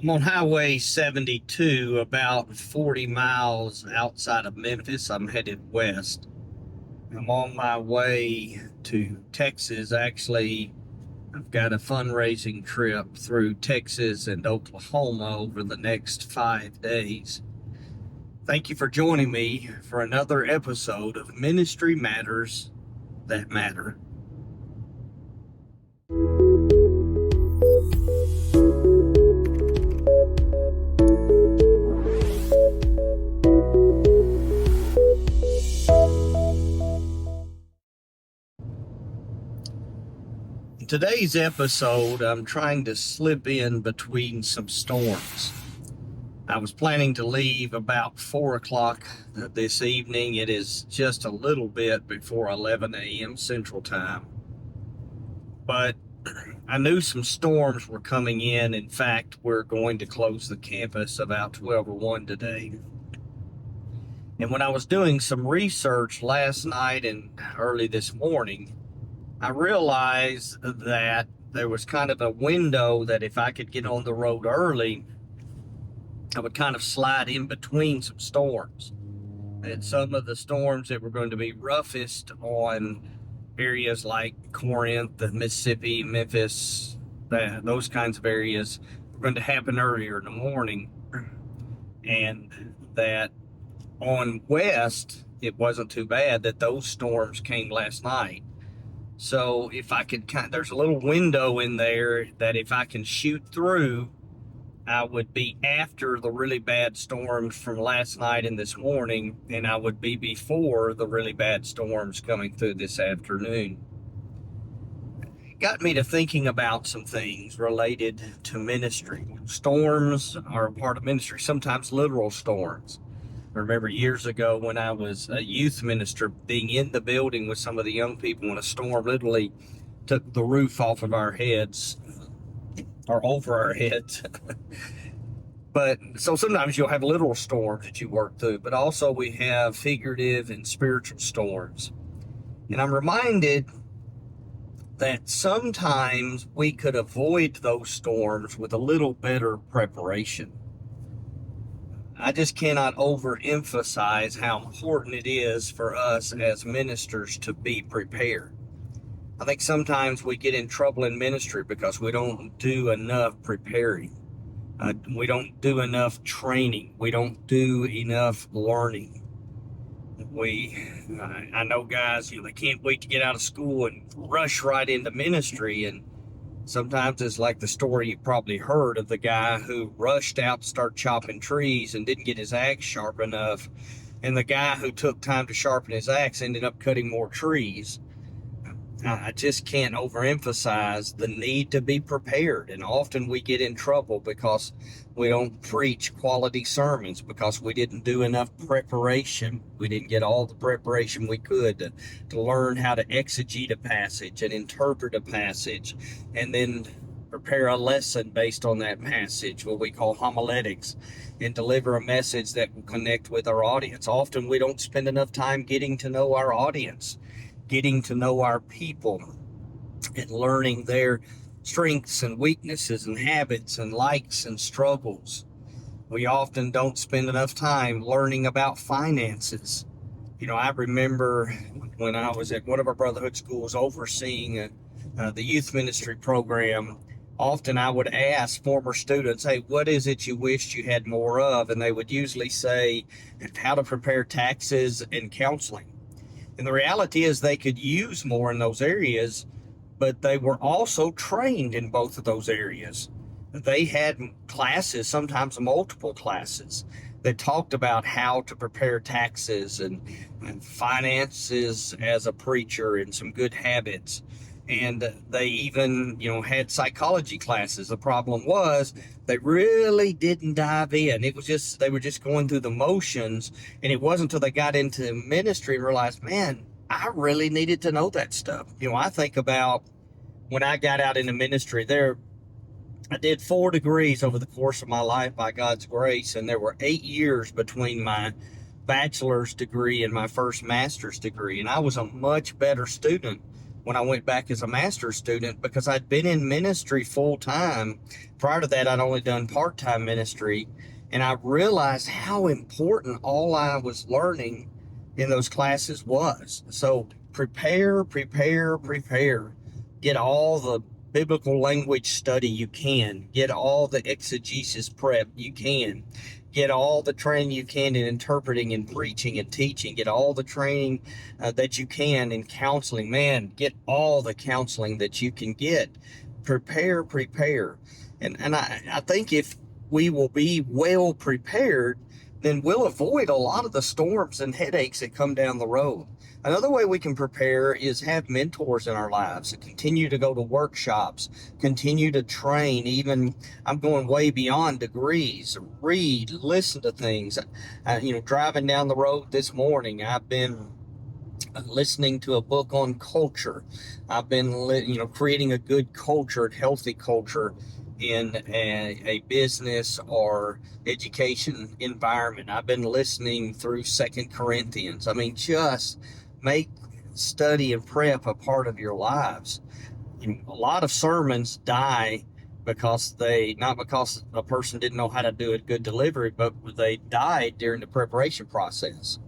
I'm on Highway 72, about 40 miles outside of Memphis. I'm headed west. I'm on my way to Texas. Actually, I've got a fundraising trip through Texas and Oklahoma over the next 5 days. Thank you for joining me for another episode of Ministry Matters That Matter. In today's episode, I'm trying to slip in between some storms. I was planning to leave about 4 o'clock this evening. It is just a little bit before 11 a.m. Central Time. But I knew some storms were coming in. In fact, we're going to close the campus about 12:01 today. And when I was doing some research last night and early this morning, I realized that there was kind of a window that if I could get on the road early, I would kind of slide in between some storms. And some of the storms that were going to be roughest on areas like Corinth, Mississippi, Memphis, those kinds of areas were going to happen earlier in the morning. And that on west, it wasn't too bad that those storms came last night. So if I could there's a little window in there that if I can shoot through, I would be after the really bad storms from last night and this morning, and I would be before the really bad storms coming through this afternoon. It got me to thinking about some things related to ministry. Storms are a part of ministry, sometimes literal storms. I remember years ago when I was a youth minister, being in the building with some of the young people when a storm literally took the roof off of our heads, or over our heads. But so sometimes you'll have literal storms that you work through, but also we have figurative and spiritual storms. And I'm reminded that sometimes we could avoid those storms with a little better preparation. I just cannot overemphasize how important it is for us as ministers to be prepared. I think sometimes we get in trouble in ministry because we don't do enough preparing. We don't do enough training. We don't do enough learning. I know guys, they can't wait to get out of school and rush right into ministry. And sometimes it's like the story you've probably heard of the guy who rushed out to start chopping trees and didn't get his axe sharp enough. And the guy who took time to sharpen his axe ended up cutting more trees. I just can't overemphasize the need to be prepared. And often we get in trouble because we don't preach quality sermons, because we didn't do enough preparation. We didn't get all the preparation we could to learn how to exegete a passage and interpret a passage, and then prepare a lesson based on that passage, what we call homiletics, and deliver a message that will connect with our audience. Often we don't spend enough time getting to know our audience, getting to know our people, and learning their strengths and weaknesses and habits and likes and struggles. We often don't spend enough time learning about finances. I remember when I was at one of our brotherhood schools overseeing the youth ministry program, often I would ask former students, hey, what is it you wished you had more of? And they would usually say how to prepare taxes and counseling. And the reality is they could use more in those areas, but they were also trained in both of those areas. They had classes, sometimes multiple classes, that talked about how to prepare taxes and finances as a preacher and some good habits. And they even, had psychology classes. The problem was they really didn't dive in. It was just, they were just going through the motions. And it wasn't until they got into ministry and realized, man, I really needed to know that stuff. I think about when I got out into ministry there, I did 4 degrees over the course of my life by God's grace. And there were 8 years between my bachelor's degree and my first master's degree. And I was a much better student when I went back as a master's student, because I'd been in ministry full time. Prior to that, I'd only done part-time ministry, and I realized how important all I was learning in those classes was. So prepare, prepare, prepare. Get all the biblical language study you can. Get all the exegesis prep you can. Get all the training you can in interpreting and preaching and teaching. Get all the training that you can in counseling. Man, get all the counseling that you can get. Prepare, prepare. And I think if we will be well prepared, then we'll avoid a lot of the storms and headaches that come down the road. Another way we can prepare is have mentors in our lives, continue to go to workshops, continue to train. Even I'm going way beyond degrees. Read, listen to things. Driving down the road this morning, I've been listening to a book on culture. I've been, creating a good culture, healthy culture in a business or education environment. I've been listening through 2 Corinthians. I mean, just make study and prep a part of your lives. A lot of sermons die not because a person didn't know how to do a good delivery, but they died during the preparation process.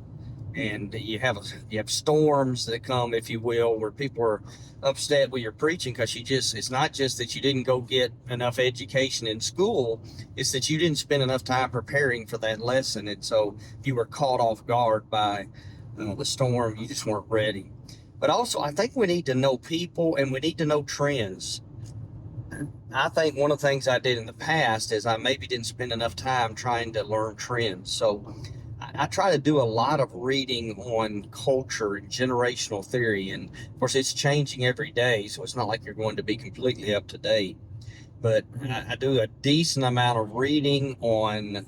And you have storms that come, if you will, where people are upset with your preaching because it's not just that you didn't go get enough education in school, it's that you didn't spend enough time preparing for that lesson. And so you were caught off guard by the storm. You just weren't ready. But also, I think we need to know people and we need to know trends. I think one of the things I did in the past is I maybe didn't spend enough time trying to learn trends. So I try to do a lot of reading on culture and generational theory. And of course, it's changing every day, so it's not like you're going to be completely up to date. But I do a decent amount of reading on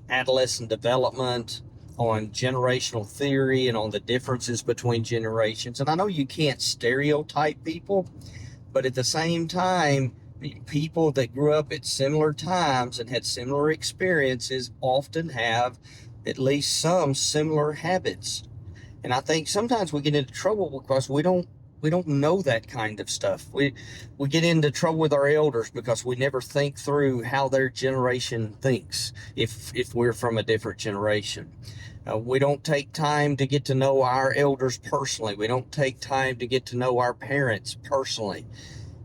adolescent development, on generational theory, and on the differences between generations. And I know you can't stereotype people, but at the same time, people that grew up at similar times and had similar experiences often have at least some similar habits. And I think sometimes we get into trouble because we don't know that kind of stuff. We get into trouble with our elders because we never think through how their generation thinks if we're from a different generation. We don't take time to get to know our elders personally. We don't take time to get to know our parents personally.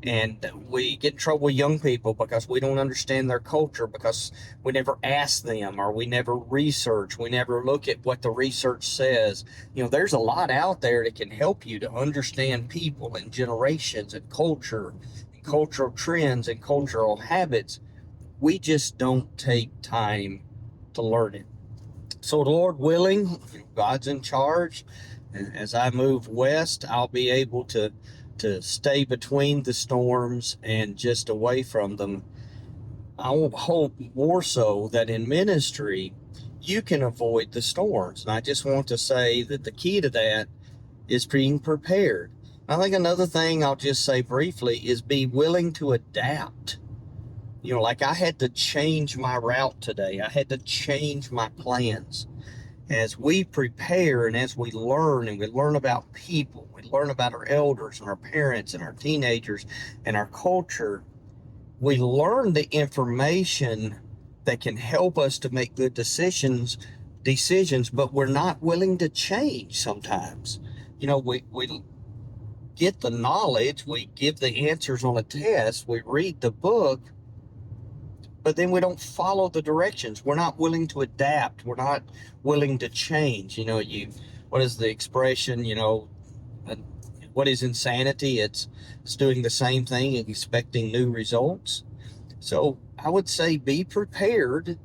And we get in trouble with young people because we don't understand their culture, because we never ask them, or we never research. We never look at what the research says. There's a lot out there that can help you to understand people and generations and culture, and cultural trends and cultural habits. We just don't take time to learn it. So, Lord willing, God's in charge. And as I move west, I'll be able to stay between the storms and just away from them. I will hope more so that in ministry, you can avoid the storms. And I just want to say that the key to that is being prepared. I think another thing I'll just say briefly is be willing to adapt. Like I had to change my route today. I had to change my plans. As we prepare and as we learn, and we learn about people, we learn about our elders and our parents and our teenagers and our culture, we learn the information that can help us to make good decisions, but we're not willing to change sometimes. We get the knowledge, we give the answers on a test, we read the book, but then we don't follow the directions. We're not willing to adapt. We're not willing to change. What is the expression, what is insanity? It's doing the same thing and expecting new results. So I would say be prepared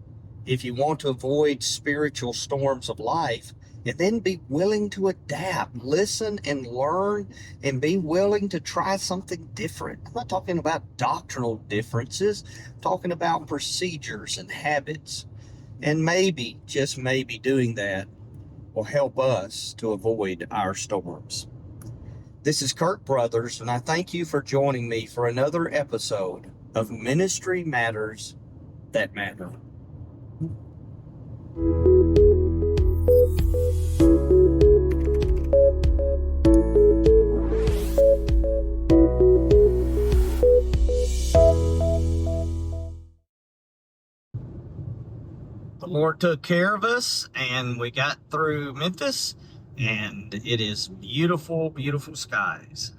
if you want to avoid spiritual storms of life, and then be willing to adapt, listen and learn, and be willing to try something different. I'm not talking about doctrinal differences. I'm talking about procedures and habits. And maybe, just maybe, doing that will help us to avoid our storms. This is Kirk Brothers, and I thank you for joining me for another episode of Ministry Matters That Matter. The Lord took care of us, and we got through Memphis, and it is beautiful, beautiful skies.